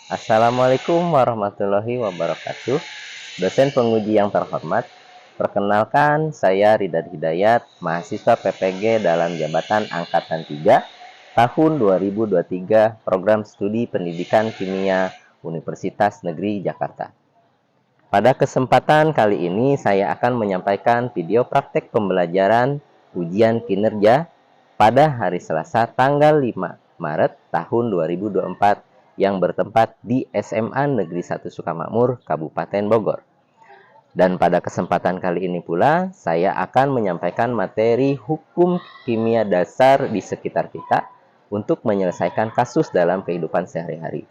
Assalamualaikum warahmatullahi wabarakatuh. Dosen penguji yang terhormat, perkenalkan saya Ridad Hidayat, mahasiswa PPG dalam jabatan Angkatan 3 tahun 2023 Program Studi Pendidikan Kimia Universitas Negeri Jakarta. Pada kesempatan kali ini saya akan menyampaikan video praktek pembelajaran ujian kinerja pada hari Selasa tanggal 5 Maret tahun 2024 yang bertempat di SMA Negeri 1 Sukamakmur, Kabupaten Bogor. Dan pada kesempatan kali ini pula, saya akan menyampaikan materi hukum kimia dasar di sekitar kita untuk menyelesaikan kasus dalam kehidupan sehari-hari.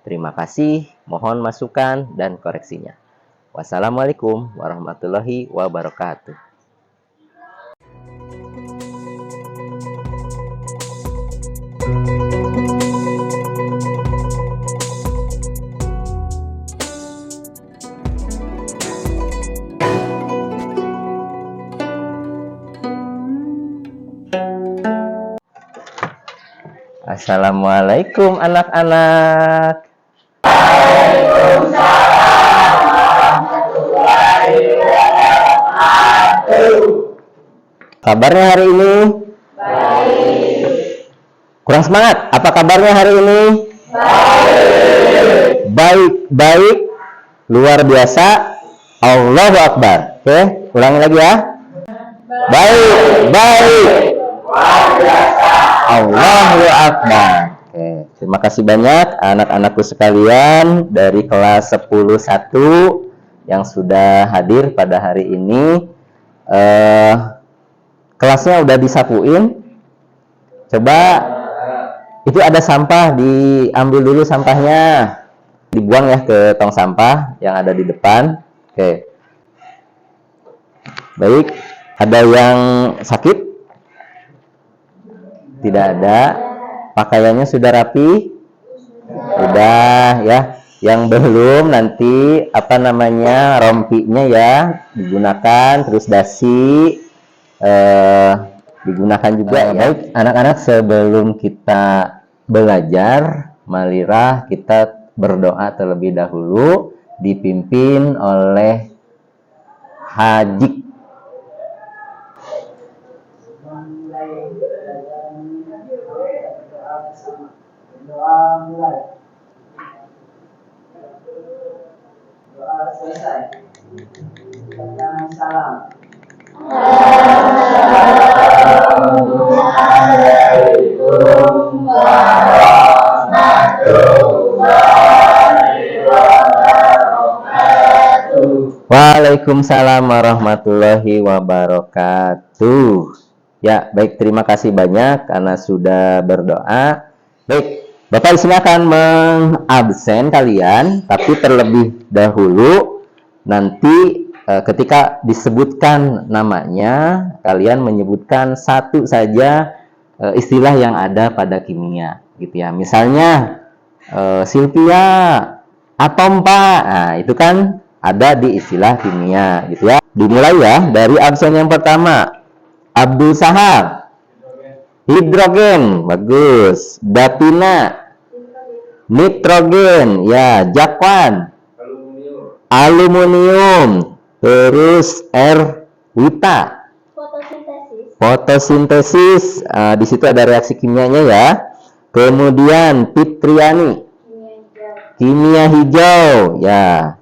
Terima kasih, mohon masukan dan koreksinya. Wassalamualaikum warahmatullahi wabarakatuh. Assalamualaikum anak-anak. Waalaikumsalam warahmatullahi wabarakatuh. Kabarnya hari ini? Baik. Kurang semangat. Apa kabarnya hari ini? Baik. Baik. Luar biasa. Allahu Akbar. Oke, ulangi lagi ya. Baik. Luar biasa. Allahu Akbar. Oke, terima kasih banyak anak-anakku sekalian dari kelas 10-1 yang sudah hadir pada hari ini. Kelasnya udah disapuin. Coba itu ada sampah, diambil dulu sampahnya, dibuang ya ke tong sampah yang ada di depan. Oke. Baik, ada yang sakit? Tidak ada. Pakaiannya sudah rapi? Sudah ya. Yang belum nanti rompinya ya digunakan, terus dasi digunakan juga ya. Baik, anak-anak, sebelum kita belajar, marilah kita berdoa terlebih dahulu dipimpin oleh Haji. Doa mulai. Doa selesai. Baca salam. Assalamualaikum warahmatullahi wabarakatuh. Waalaikumsalam warahmatullahi wabarakatuh. Ya, baik, terima kasih banyak karena sudah berdoa. Baik, Bapak di sini akan mengabsen kalian, tapi terlebih dahulu nanti ketika disebutkan namanya, kalian menyebutkan satu saja istilah yang ada pada kimia, gitu ya. Misalnya Sylvia atom Pak. Nah, itu kan ada di istilah kimia, gitu ya. Dimulai ya dari absen yang pertama. Abdul Sahab. Hidrogen, bagus. Datina, nitrogen, ya. Jakwan, aluminium. Terus Wita, fotosintesis. Di situ ada reaksi kimianya ya. Kemudian Fitriani, kimia hijau, ya.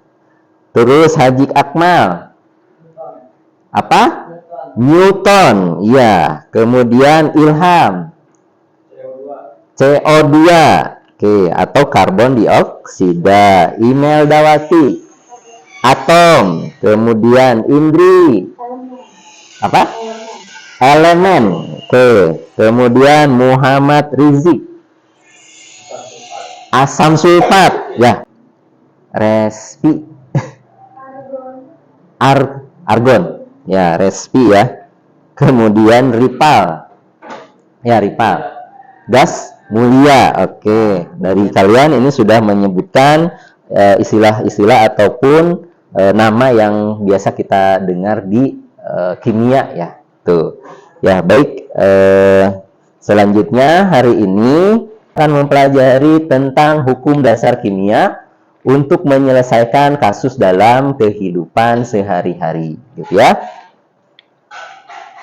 Terus Haji Akmal, apa? Newton, ya. Kemudian Ilham, CO2, oke, atau karbon dioksida. Email Dawati, atom. Kemudian Indri, apa? Elemen, oke. Kemudian Muhammad Rizik, asam sulfat, ya. Respi, argon, ya, respi ya. Kemudian Ripal, ya, Ripal, gas mulia. Oke, dari kalian ini sudah menyebutkan istilah-istilah ataupun nama yang biasa kita dengar di kimia ya. Tuh ya, baik. Selanjutnya hari ini akan mempelajari tentang hukum dasar kimia untuk menyelesaikan kasus dalam kehidupan sehari-hari, gitu ya.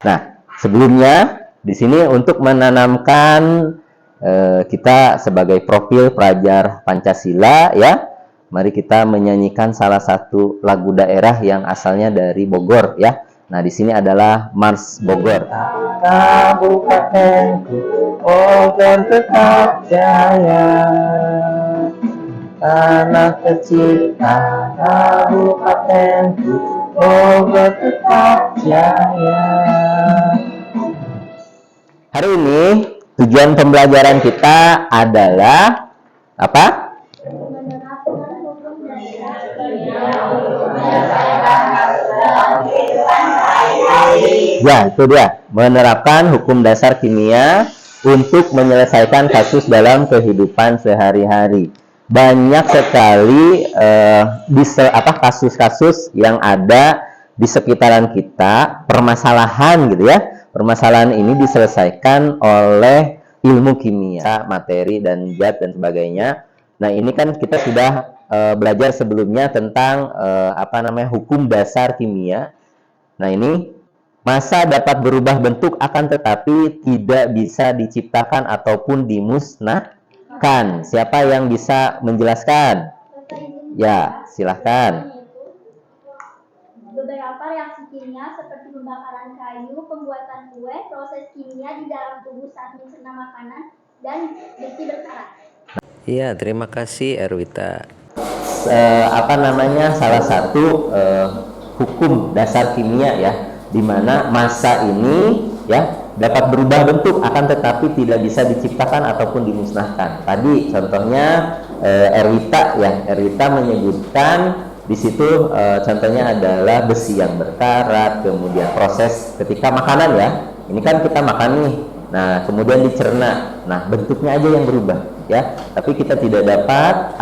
Nah, sebelumnya di sini untuk menanamkan kita sebagai profil pelajar Pancasila, ya, mari kita menyanyikan salah satu lagu daerah yang asalnya dari Bogor, ya. Nah, di sini adalah Mars Bogor. Kabupatenku Bogor tetap jaya, tanah tercipta kabupatenku Bogor tetap jaya. Hari ini tujuan pembelajaran kita adalah apa? Ya, itu dia. Menerapkan hukum dasar kimia untuk menyelesaikan kasus dalam kehidupan sehari-hari. Banyak sekali kasus-kasus yang ada di sekitaran kita, permasalahan gitu ya. Permasalahan ini diselesaikan oleh ilmu kimia, materi dan zat dan sebagainya. Nah, ini kan kita sudah belajar sebelumnya tentang hukum dasar kimia. Nah, ini massa dapat berubah bentuk akan tetapi tidak bisa diciptakan ataupun dimusnahkan. Siapa yang bisa menjelaskan? Ya, silahkan. Beberapa reaksi kimia seperti pembakaran kayu, pembuatan kue, proses kimia di dalam tubuh saat mencerna makanan, dan besi berkarat. Iya, terima kasih Erwita. Salah satu hukum dasar kimia ya, di mana massa ini ya dapat berubah bentuk akan tetapi tidak bisa diciptakan ataupun dimusnahkan. Tadi contohnya Erwita menyebutkan di situ contohnya adalah besi yang berkarat, kemudian proses ketika makanan ya. Ini kan kita makan nih. Nah, kemudian dicerna. Nah, bentuknya aja yang berubah ya. Tapi kita tidak dapat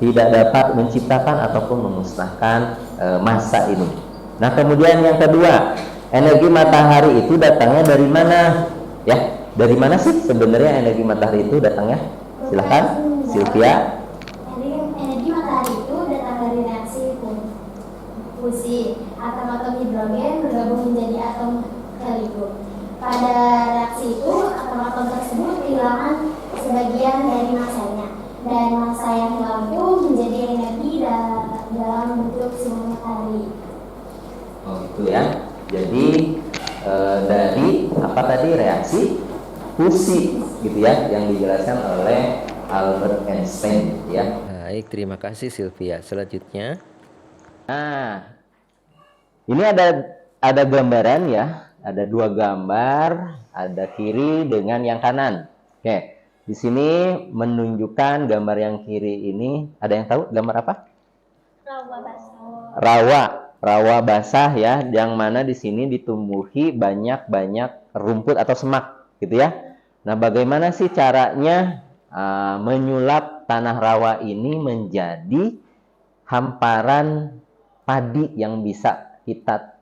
tidak dapat menciptakan ataupun memusnahkan massa ini. Nah, kemudian yang kedua, energi matahari itu datangnya dari mana? Ya, dari mana sih sebenarnya energi matahari itu datangnya? Silakan, Sylvia. Energi matahari itu datang dari reaksi fusi atom-atom hidrogen bergabung menjadi atom helium. Pada reaksi itu, atom-atom tersebut kehilangan sebagian dari massanya, dan massa yang hilang itu menjadi energi dalam bentuk sinar matahari. Oh, itu ya. Jadi dari reaksi fusi gitu ya yang dijelaskan oleh Albert Einstein ya. Baik, terima kasih Sylvia. Selanjutnya, nah, ini ada gambaran ya, ada dua gambar, ada kiri dengan yang kanan. Oke, di sini menunjukkan gambar yang kiri ini, ada yang tahu gambar apa? Rawa basah ya, yang mana di sini ditumbuhi banyak rumput atau semak gitu ya. Nah, bagaimana sih caranya menyulap tanah rawa ini menjadi hamparan padi yang bisa kita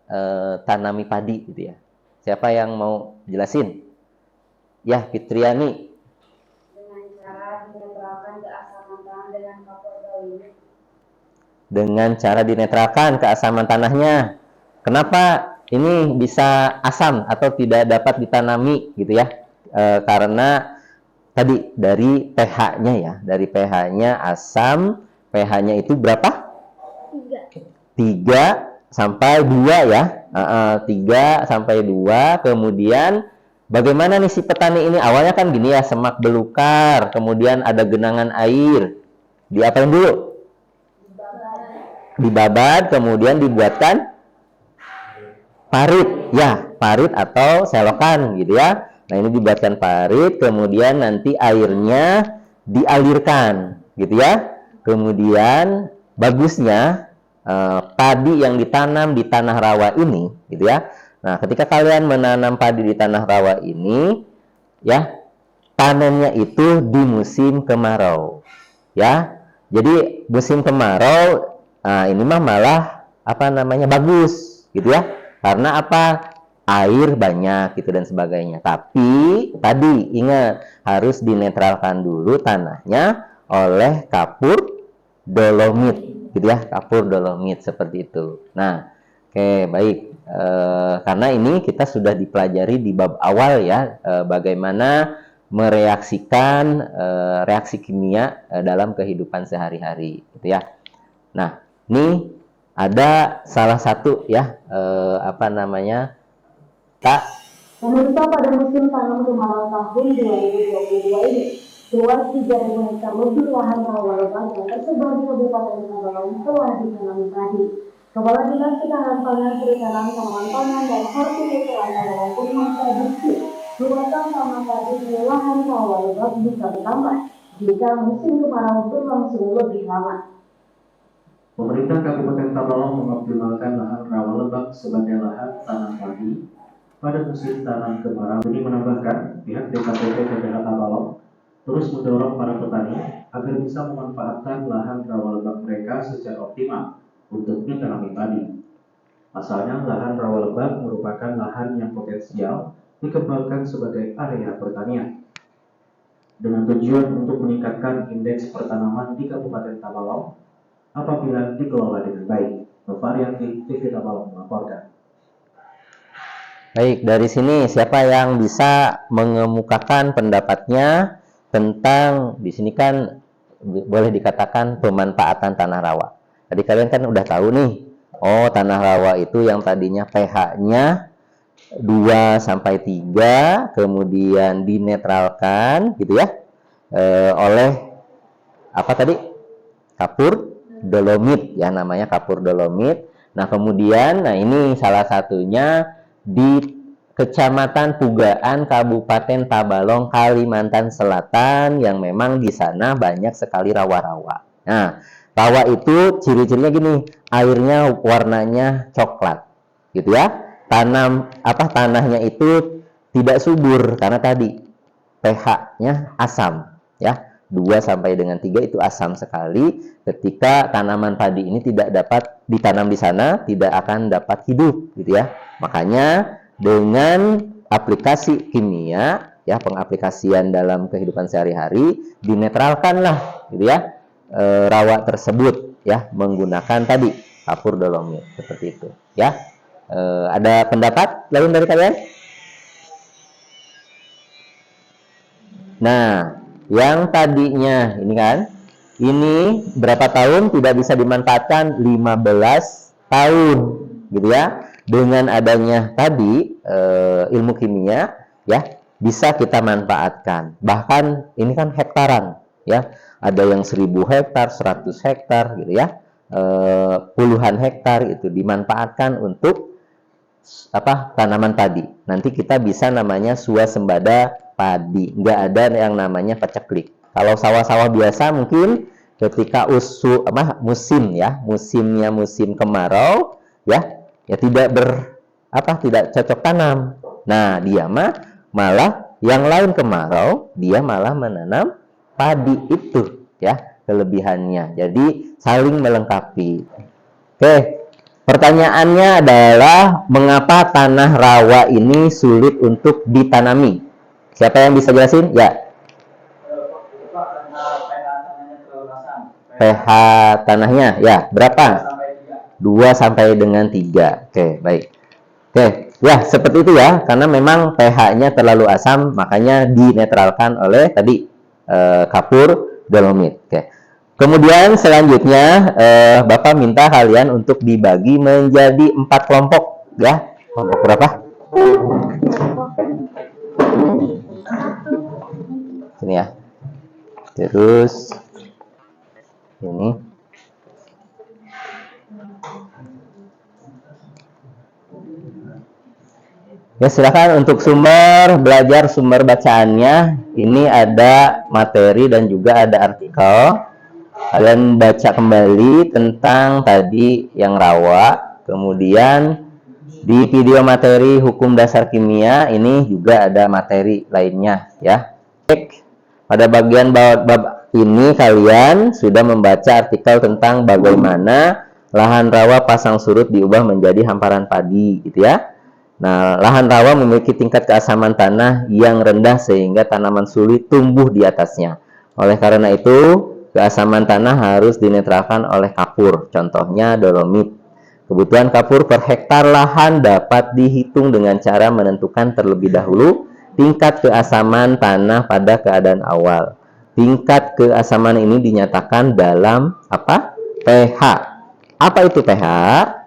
tanami padi gitu ya. Siapa yang mau jelasin? Ya, Fitriani. Dengan cara dinetralkan keasaman tanah dengan kapur gaulin. Dengan cara dinetralkan keasaman tanahnya. Kenapa ini bisa asam atau tidak dapat ditanami gitu ya? Karena tadi dari pH-nya ya, dari pH-nya asam, pH-nya itu berapa? 3 sampai 2 ya. 3 sampai 2. Kemudian bagaimana nih si petani ini? Awalnya kan gini ya, semak belukar, kemudian ada genangan air. Diapain dulu? Dibabat, kemudian dibuatkan parit ya, parit atau selokan gitu ya. Nah, ini dibuatkan parit, kemudian nanti airnya dialirkan gitu ya. Kemudian bagusnya padi yang ditanam di tanah rawa ini gitu ya. Nah, ketika kalian menanam padi di tanah rawa ini ya, panennya itu di musim kemarau ya. Jadi musim kemarau, ini mah malah bagus gitu ya. Karena apa? air banyak gitu dan sebagainya. Tapi tadi ingat harus dinetralkan dulu tanahnya oleh kapur dolomit gitu ya, kapur dolomit seperti itu. Nah, oke, baik. Karena ini kita sudah dipelajari di bab awal ya, bagaimana mereaksikan reaksi kimia dalam kehidupan sehari-hari gitu ya. Nah, ini ada salah satu ya, apa namanya, Kak. Pemirsa, pada musim tanam kemarau tahun 2022 ini, luas 3.000 hektar lebih lahan rawa lebah yang tersebar di Kabupaten Tabalong telah ditanami padi. Kepala Dinas Ketahanan Pangan, Perikanan, Tanaman Pangan, dan Hortikultura Tabalong pun memprediksi luasan tanam padi di lahan rawa lebah bisa bertambah jika musim kemarau berlangsung lebih lama. Pemerintah Kabupaten Tabalong mengoptimalkan lahan rawa lebah sebagai lahan tanam padi pada musim tanam kemarau. Ini menambahkan pihak DKPP PPH Tabalong terus mendorong para petani agar bisa memanfaatkan lahan rawa lebah mereka secara optimal untuk ditanami padi. Asalnya lahan rawa lebah merupakan lahan yang potensial dikembangkan sebagai area pertanian dengan tujuan untuk meningkatkan indeks pertanaman di Kabupaten Tabalong apabila dikelola dengan baik. Novarianti TV Tabalong melaporkan. Baik, dari sini siapa yang bisa mengemukakan pendapatnya tentang, di sini kan boleh dikatakan pemanfaatan tanah rawa. Tadi kalian kan udah tahu nih, oh tanah rawa itu yang tadinya pH-nya 2 sampai 3, kemudian dinetralkan gitu ya, oleh apa tadi? Kapur dolomit ya, namanya kapur dolomit. Nah, kemudian ini salah satunya di Kecamatan Pugaan, Kabupaten Tabalong, Kalimantan Selatan, yang memang di sana banyak sekali rawa-rawa. Nah, rawa itu ciri-cirinya gini, airnya warnanya coklat, gitu ya. Tanahnya itu tidak subur karena tadi pH-nya asam, ya. 2 sampai dengan 3 itu asam sekali. Ketika tanaman padi ini tidak dapat ditanam di sana, tidak akan dapat hidup, gitu ya. Makanya dengan aplikasi kimia ya, pengaplikasian dalam kehidupan sehari-hari, dinetralkanlah gitu ya, rawa tersebut ya, menggunakan tadi kapur dolomit seperti itu ya. Ada pendapat lain dari kalian? Nah, yang tadinya ini kan, ini berapa tahun tidak bisa dimanfaatkan? 15 tahun gitu ya. Dengan adanya tadi ilmu kimia ya, bisa kita manfaatkan. Bahkan ini kan hektaran ya, ada yang 1000 hektar, 100 hektar gitu ya, puluhan hektar itu dimanfaatkan untuk tanaman padi. Nanti kita bisa namanya swasembada padi, nggak ada yang namanya paceklik. Kalau sawah-sawah biasa mungkin ketika musimnya musim kemarau ya tidak tidak cocok tanam. Nah, dia malah yang lain kemarau, dia malah menanam padi itu ya, kelebihannya. Jadi saling melengkapi. Oke, pertanyaannya adalah mengapa tanah rawa ini sulit untuk ditanami? Siapa yang bisa jelasin? Ya. pH tanahnya ya berapa? 2 sampai dengan 3. Oke, baik. Oke, ya seperti itu ya, karena memang pH-nya terlalu asam, makanya dinetralkan oleh tadi kapur dolomit. Oke. Kemudian selanjutnya Bapak minta kalian untuk dibagi menjadi 4 kelompok ya. Kelompok berapa? Sini ya. Terus ini. Ya, silakan untuk belajar sumber bacaannya. Ini ada materi dan juga ada artikel. Kalian baca kembali tentang tadi yang rawa. Kemudian di video materi hukum dasar kimia ini juga ada materi lainnya ya. Pada bagian bab ini kalian sudah membaca artikel tentang bagaimana lahan rawa pasang surut diubah menjadi hamparan padi gitu ya. Nah, lahan rawa memiliki tingkat keasaman tanah yang rendah sehingga tanaman sulit tumbuh di atasnya. Oleh karena itu, keasaman tanah harus dinetralkan oleh kapur, contohnya dolomit. Kebutuhan kapur per hektar lahan dapat dihitung dengan cara menentukan terlebih dahulu tingkat keasaman tanah pada keadaan awal. Tingkat keasaman ini dinyatakan dalam apa? pH. Apa itu pH?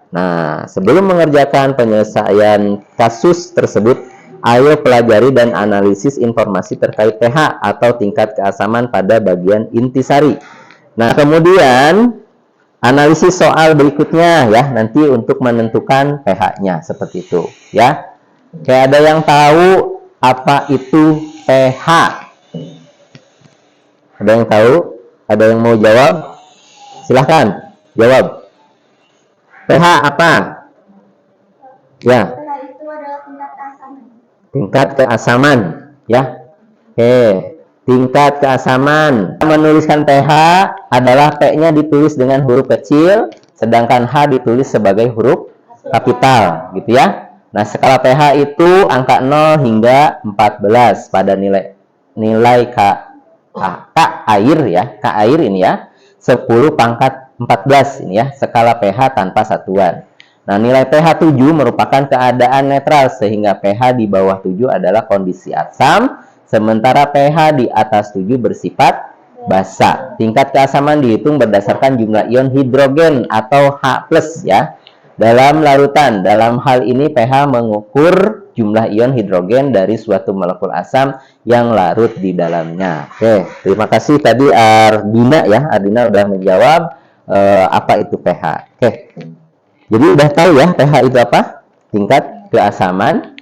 Nah, sebelum mengerjakan penyelesaian kasus tersebut, ayo pelajari dan analisis informasi terkait pH atau tingkat keasaman pada bagian intisari. Nah, kemudian analisis soal berikutnya ya, nanti untuk menentukan pH-nya seperti itu ya. Kayak ada yang tahu apa itu pH? Ada yang tahu? Ada yang mau jawab? Silahkan jawab. pH apa? Ya. Itu adalah tingkat keasaman. Tingkat keasaman ya. Oke. Tingkat keasaman. Menuliskan pH adalah P-nya ditulis dengan huruf kecil, sedangkan H ditulis sebagai huruf kapital, gitu ya. Nah, skala pH itu angka 0 hingga 14 pada nilai K air ya. K air ini ya. 10 pangkat 14 ini ya, skala pH tanpa satuan. Nah, nilai pH 7 merupakan keadaan netral sehingga pH di bawah 7 adalah kondisi asam. Sementara pH di atas 7 bersifat basa. Tingkat keasaman dihitung berdasarkan jumlah ion hidrogen atau H+ ya. Dalam larutan, dalam hal ini pH mengukur jumlah ion hidrogen dari suatu molekul asam yang larut di dalamnya. Oke, terima kasih tadi Ardina ya. Ardina udah menjawab apa itu pH. Oke. Jadi udah tahu ya pH itu apa? Tingkat keasaman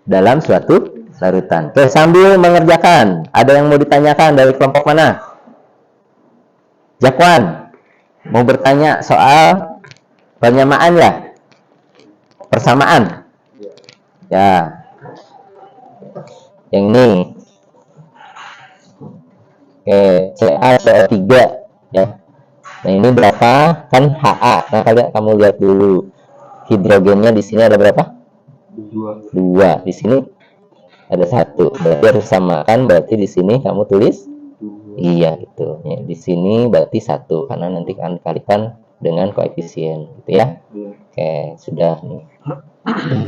dalam suatu larutan. Oke, sambil mengerjakan, ada yang mau ditanyakan dari kelompok mana? Jakwan, mau bertanya soal penyamaan ya? Persamaan? Ya. Yang ini. Oke, CaCO3 ya. Nah, ini berapa? Kan Ha. Nah, kamu lihat dulu. Hidrogennya di sini ada berapa? 2. Di sini ada 1, berarti harus samakan, berarti di sini kamu tulis iya gitu ya, di sini berarti 1 karena nanti akan kalikan dengan koefisien gitu ya. Oke, sudah nih.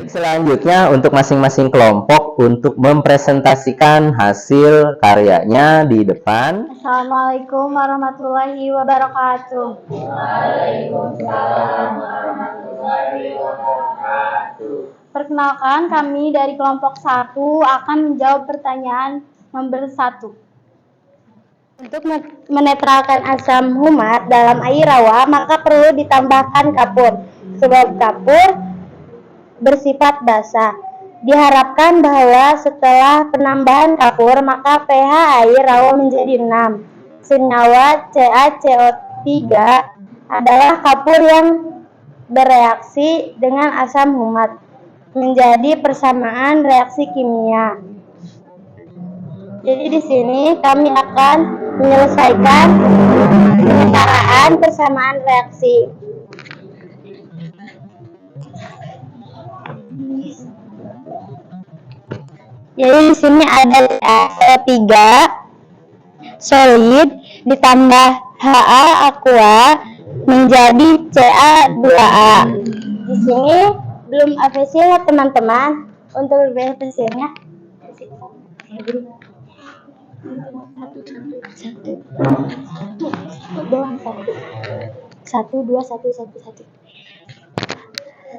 Selanjutnya untuk masing-masing kelompok untuk mempresentasikan hasil karyanya di depan. Assalamualaikum warahmatullahi wabarakatuh. Waalaikumsalam warahmatullahi wabarakatuh. Perkenalkan, kami dari kelompok 1 akan menjawab pertanyaan nomor 1. Untuk menetralkan asam humat dalam air rawa, maka perlu ditambahkan kapur, sebab kapur bersifat basa. Diharapkan bahwa setelah penambahan kapur, maka pH air rawa menjadi 6. Senyawa CaCO3 adalah kapur yang bereaksi dengan asam humat menjadi persamaan reaksi kimia. Jadi di sini kami akan menyelesaikan penyetaraan persamaan reaksi. Jadi di sini ada CaCO3 solid ditambah Ha aqua menjadi Ca2A. Di sini belum efisien ya teman-teman. Untuk lebih efisiennya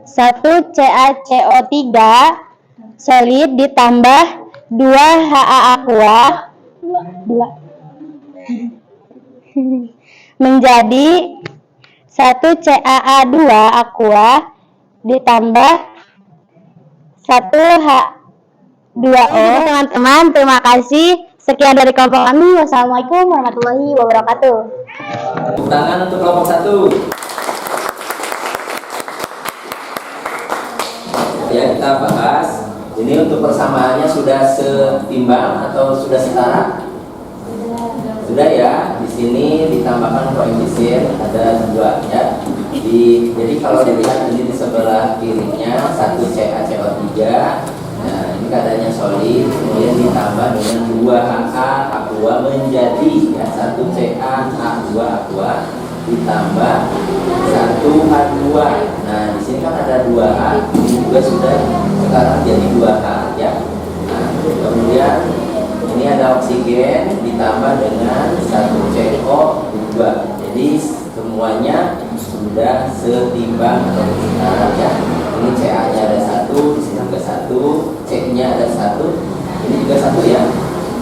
satu CaCO3 solid ditambah 2 Ha aqua menjadi 1 CaA2 aqua ditambah 1 H2O. Teman-teman, terima kasih. Sekian dari kelompok kami. Wassalamualaikum warahmatullahi wabarakatuh. Tepuk tangan untuk kelompok 1. Ya, kita bahas. Ini untuk persamaannya sudah setimbang atau sudah setara? Sudah ya. Di sini ditambahkan koefisien ada 2 ya. Jadi kalau dilihat ini di sebelah kirinya 1 CaCO3. Nah, ini keadaannya solid, kemudian ditambah dengan 2 HA H2 menjadi ya 1 Ca H2 H2 ditambah 1 H2. Nah, di sini kan ada 2H, ini juga sudah sekarang jadi 2H ya. Nah, kemudian ini ada oksigen ditambah dengan 1 CO2. Jadi semuanya sudah setimbang atau setara ya. Ini Ca-nya ada 1, di sini juga 1, C-nya ada 1, ini juga 1 ya.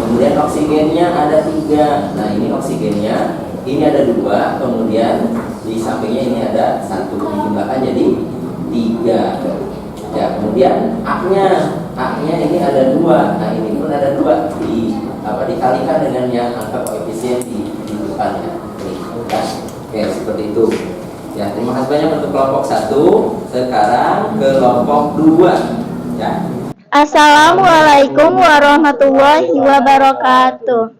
Kemudian oksigennya ada 3. Nah, ini oksigennya, ini ada 2, kemudian di sampingnya ini ada 1, dijumlahkan jadi 3. Ya, kemudian A-nya ini ada 2. Nah, ini pun ada 2, dikalikan dengan yang angka koefisien di depannya. Ya. Oke, seperti itu. Ya, terima kasih banyak untuk kelompok 1. Sekarang kelompok 2 ya. Assalamualaikum warahmatullahi wabarakatuh.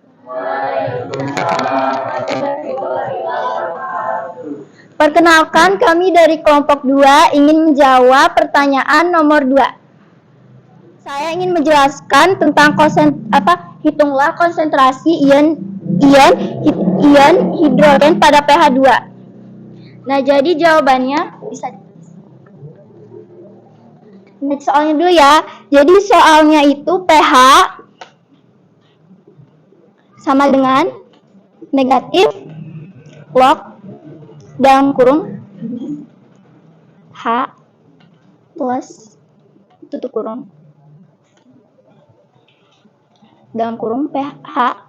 Perkenalkan, kami dari kelompok 2 ingin menjawab pertanyaan nomor 2. Saya ingin menjelaskan tentang hitunglah konsentrasi ion hidrogen pada pH 2. Nah, jadi jawabannya bisa soalnya dulu ya. Jadi soalnya itu pH sama dengan negatif log dalam kurung H plus tutup kurung dalam kurung pH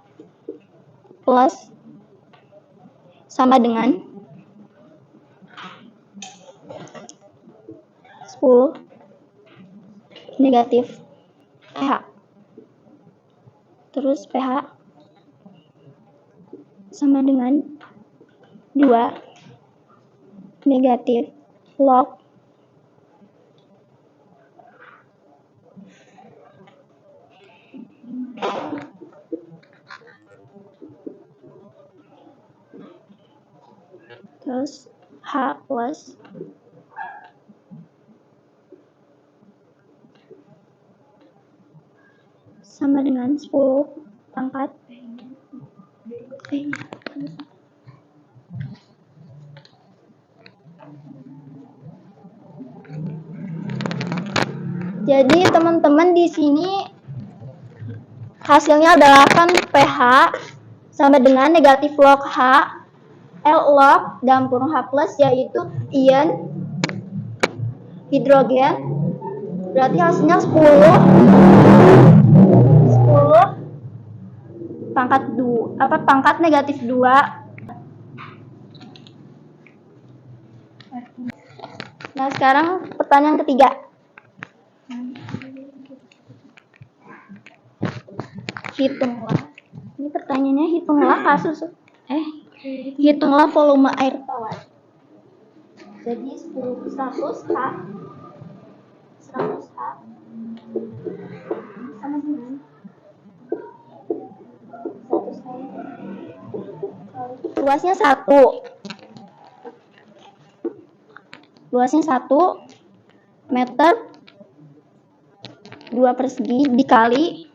plus sama dengan 10 negatif pH. Terus pH sama dengan 2 negatif log terus H plus sama dengan 10 pangkat P-nya. Jadi teman-teman di sini hasilnya adalah kan pH sama dengan negatif log H L log dalam kurung H plus, yaitu ion hidrogen. Berarti hasilnya 10 pangkat negatif 2. Nah, sekarang pertanyaan ketiga. Hitunglah. Ini pertanyaannya hitunglah volume air tawar. Jadi 100 H sama dengan 100 H. Luasnya 1 meter 2 persegi dikali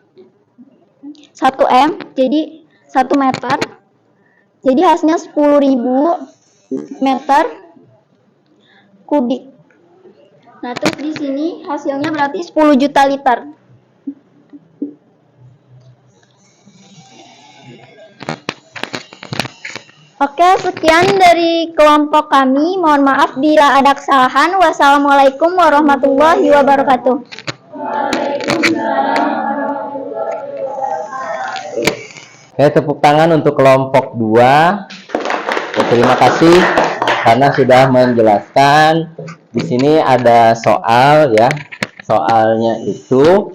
1 M, jadi 1 meter. Jadi hasilnya 10.000 meter kubik. Nah, terus di sini hasilnya berarti 10 juta liter. Oke, sekian dari kelompok kami. Mohon maaf bila ada kesalahan. Wassalamualaikum warahmatullahi wabarakatuh. Oke, tepuk tangan untuk kelompok 2. Terima kasih karena sudah menjelaskan. Di sini ada soal ya. Soalnya itu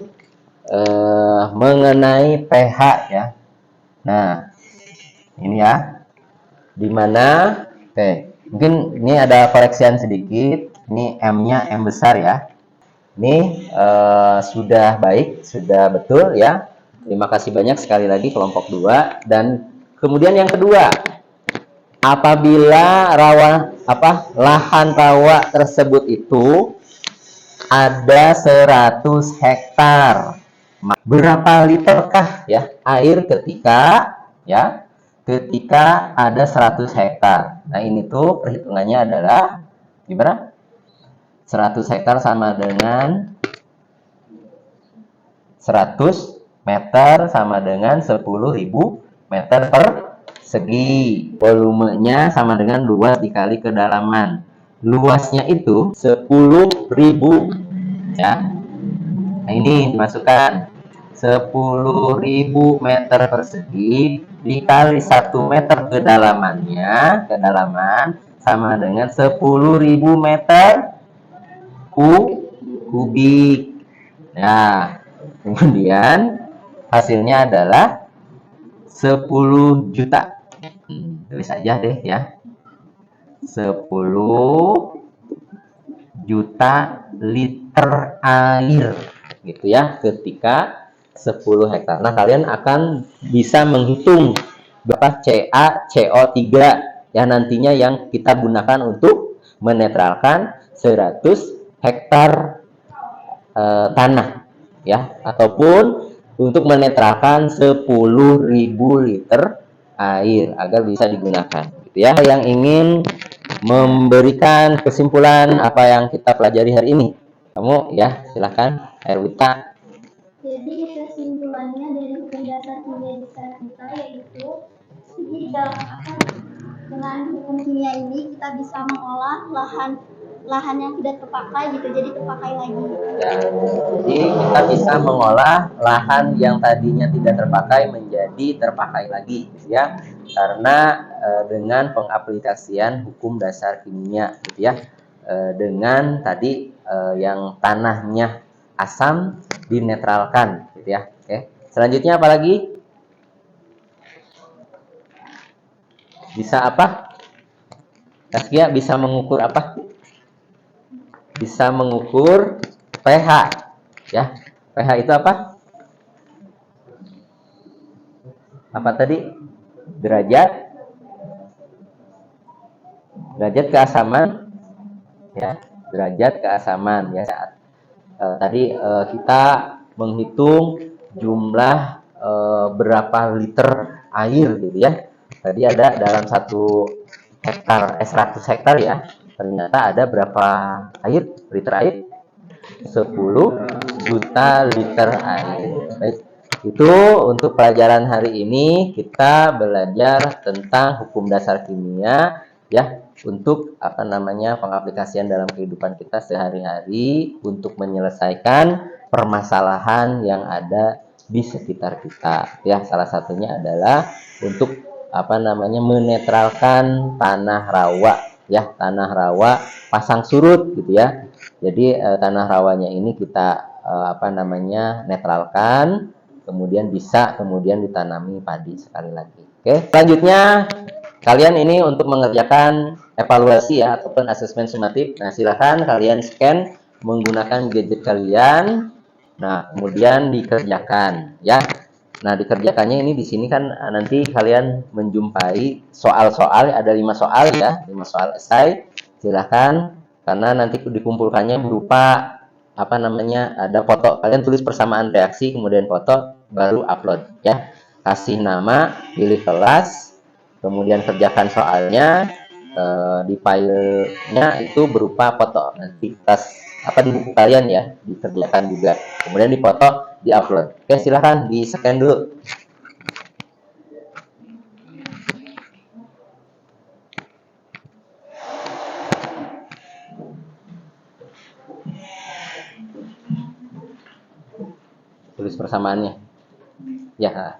mengenai pH ya. Nah, ini ya. Dimana mungkin ini ada koreksian sedikit. Ini M-nya M besar ya. Ini sudah baik, sudah betul ya. Terima kasih banyak sekali lagi kelompok 2. Dan kemudian yang kedua, apabila lahan rawa tersebut itu ada 100 hektar. Berapa literkah ya air ketika ada 100 hektar? Nah, ini tuh perhitungannya adalah gimana? 100 hektar sama dengan 100 meter sama dengan 10.000 meter persegi. Volumenya sama dengan luas dikali kedalaman. Luasnya itu 10.000 ya. Nah, ini dimasukkan 10.000 meter persegi dikali 1 meter kedalaman sama dengan 10.000 meter kubik. Nah, kemudian hasilnya adalah 10 juta. Tulis aja deh ya. 10 juta liter air gitu ya ketika 10 hektar. Nah, kalian akan bisa menghitung berapa CaCO3 ya nantinya yang kita gunakan untuk menetralkan 100 hektar tanah ya, ataupun untuk menetralkan 10.000 liter air agar bisa digunakan gitu ya. Yang ingin memberikan kesimpulan apa yang kita pelajari hari ini, kamu ya, silahkan Erwita. Jadi kesimpulannya dari hukum dasar kimia kita yaitu dengan hukum kimia ini kita bisa mengolah lahan yang tidak terpakai gitu jadi terpakai lagi. Ya, jadi kita bisa mengolah lahan yang tadinya tidak terpakai menjadi terpakai lagi gitu ya, karena dengan pengaplikasian hukum dasar kimia gitu ya, dengan tadi yang tanahnya asam dinetralkan gitu ya. Oke, selanjutnya apa lagi? Bisa apa? Taskia bisa mengukur apa? Bisa mengukur pH ya. pH itu apa? Apa tadi? Derajat keasaman ya, derajat keasaman ya. Tadi kita menghitung jumlah berapa liter air gitu ya. Tadi ada dalam 100 hektar ya, ternyata ada berapa liter air? 10 juta liter air. Baik. Itu untuk pelajaran hari ini kita belajar tentang hukum dasar kimia ya, untuk pengaplikasian dalam kehidupan kita sehari-hari untuk menyelesaikan permasalahan yang ada di sekitar kita ya. Salah satunya adalah untuk menetralkan tanah rawa ya, tanah rawa pasang surut gitu ya. Jadi tanah rawanya ini kita netralkan, kemudian bisa ditanami padi sekali lagi. Oke, selanjutnya kalian ini untuk mengerjakan evaluasi ya ataupun asesmen sumatif. Nah, silakan kalian scan menggunakan gadget kalian. Nah, kemudian dikerjakan ya. Nah, dikerjakannya ini di sini kan nanti kalian menjumpai soal-soal, ada 5 soal ya, 5 soal esai. Silakan, karena nanti dikumpulkannya berupa ada foto. Kalian tulis persamaan reaksi, kemudian foto, baru upload ya. Kasih nama, pilih kelas, kemudian kerjakan soalnya. Di filenya itu berupa foto. Nanti di buku kalian ya, dikerjakan juga. Kemudian dipoto, diupload. Oke, silahkan di-scan dulu. Tulis persamaannya. Ya.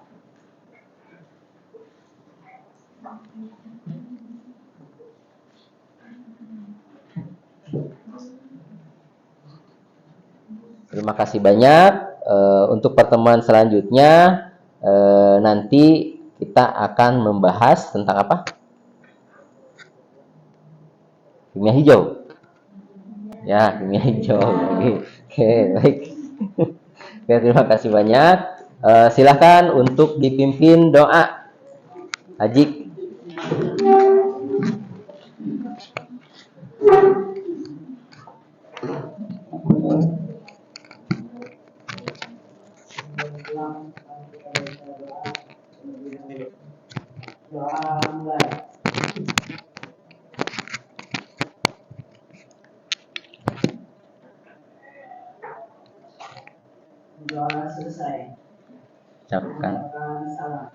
Terima kasih banyak. Untuk pertemuan selanjutnya nanti kita akan membahas tentang apa? Kimia hijau. Ya, kimia hijau. Oke, baik. Oke, terima kasih banyak. Silakan untuk dipimpin doa. Ajik. Doa mulai. Doa selesai. Ucapkan. Ucapkan salam.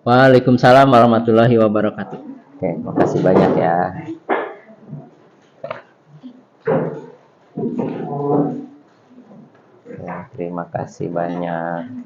Waalaikumsalam warahmatullahi wabarakatuh. Oke, makasih banyak ya. Ya, terima kasih banyak.